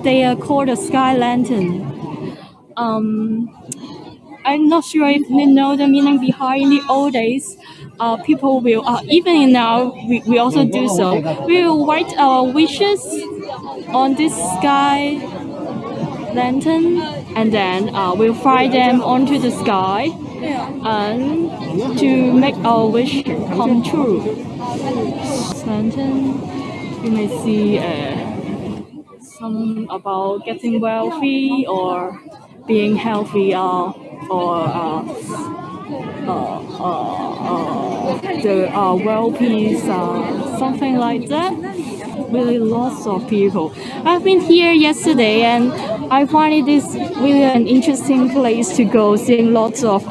they are called a sky lantern. I'm not sure if you know the meaning behind. In the old days, people will, even in now, we also do so. We will write our wishes on this sky lantern, and then we'll fly them onto the sky and to make our wish come true. Lantern, you may see some about getting wealthy or being healthy or the world peace, something like that. Really lots of people. I've been here yesterday and I find it is really an interesting place to go, seeing lots of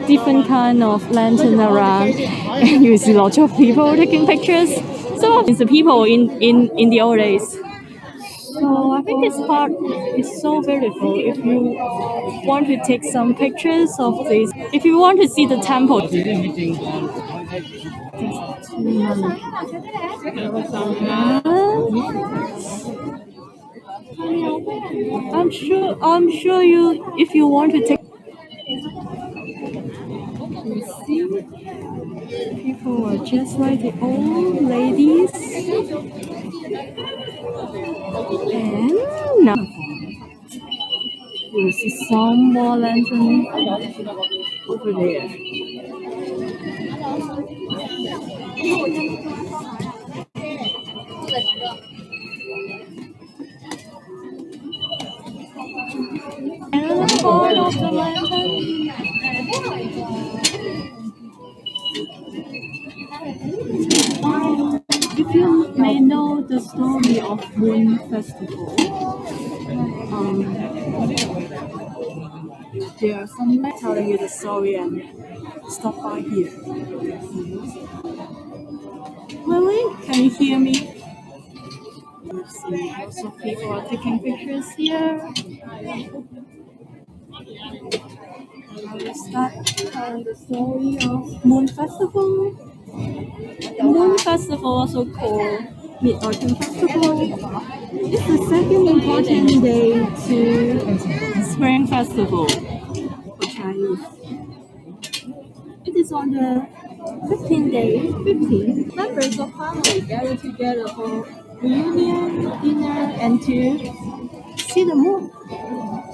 different kind of lantern around and you see lots of people taking pictures. Some of the people in the old days. So I think this part is so beautiful. If you want to take some pictures of this, if you want to see the temple, I'm sure you, if you want to take, you see, people are just like the old ladies, and now you see some more lantern over there. Another part of the lantern. If you may know the story of Moon Festival, there are some telling you the story and stop by here. Really? Can you hear me? You see, lots of people are taking pictures here. I will start telling the story of Moon Festival. Moon Festival, also called Mid-Autumn Festival, is the second important day to Spring Festival for Chinese. It is on the 15th day, 15, members of family gather together for reunion, dinner, and to see the moon.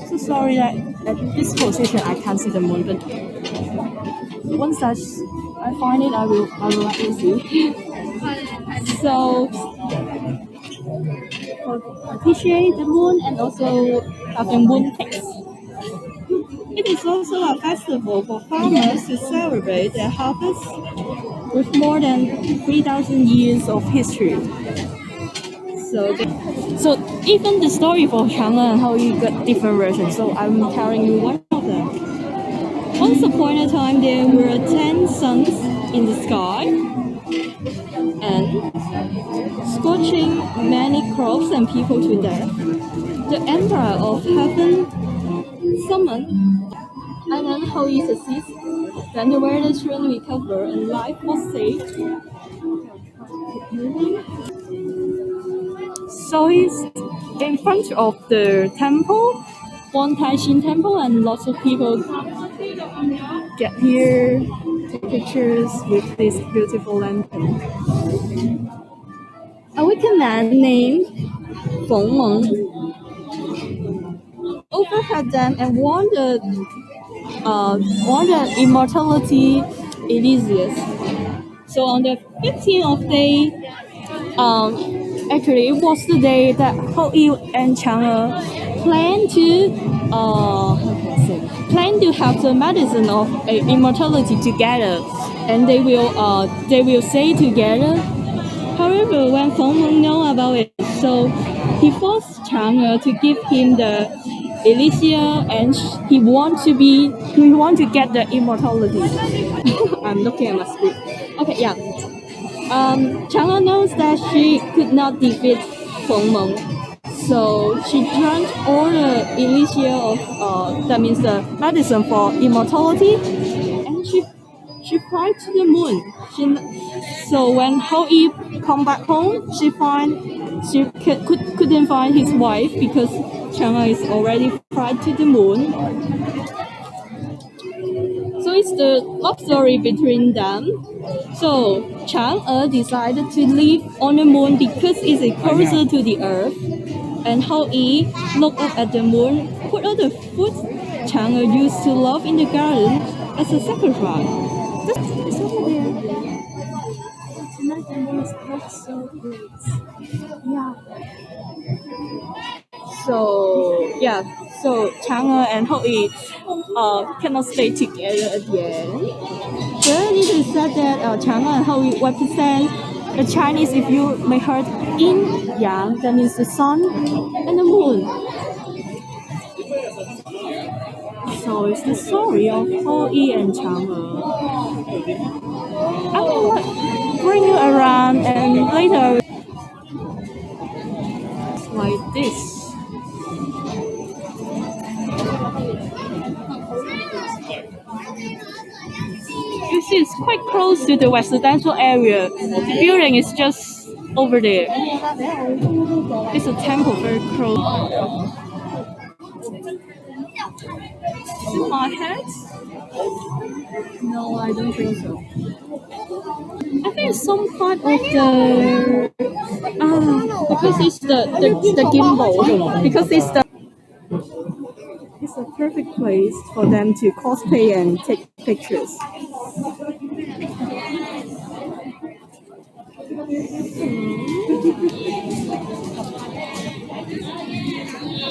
So sorry that at this position I can't see the moon, but once I find it, I will let you see. So appreciate the moon and also having moon cakes. It is also a festival for farmers to celebrate their harvest with more than 3,000 years of history. So even the story for Chang'e and how you got different versions. So I'm telling you one of them. Once upon a time, there were 10 suns in the sky, and scorching many crops and people to death. The Emperor of Heaven summoned, and then how he succeeds. Then the weather soon recovered and life was saved. So he's in front of the temple, Wong Tai Sin Temple, and lots of people get here, take pictures with this beautiful lantern. A wicked man named Feng Meng overheard them and won the immortality Elysius. So on the 15th of day, actually it was the day that Heygo and Chang'e plan to have the medicine of immortality together, and they will say together. However, when Feng Meng know about it, so he forced Chang'e to give him the Elysia, and he want to get the immortality. I'm looking at my screen. Okay, yeah. Chang'e knows that she could not defeat Feng Meng, so she drank all the Elysia of that means the medicine for immortality, and she flies to the moon. So when Heygo come back home, she find she couldn't find his wife because Chang'e is already flied to the moon. So it's the love story between them. So Chang'e decided to live on the moon because it's closer to the earth. And Hou-yi looked up at the moon. What are the food Chang'e used to love in the garden as a sacrifice? It's over there. Tonight the moon looks so great. Yeah. So Chang'e and Hou-yi cannot stay together at the end. But it is said that Chang'e and Hou-yi represent the Chinese, if you may heard, yin yang, that means the sun and the moon. So it's the story of Hou-yi and Chang'e. I will bring you around and later like this. You see, it's quite close to the residential area. The building is just over there. It's a temple very close. Is it my head? No, I don't think so. I think it's some part of the because it's the gimbal. Because it's a perfect place for them to cosplay and take pictures.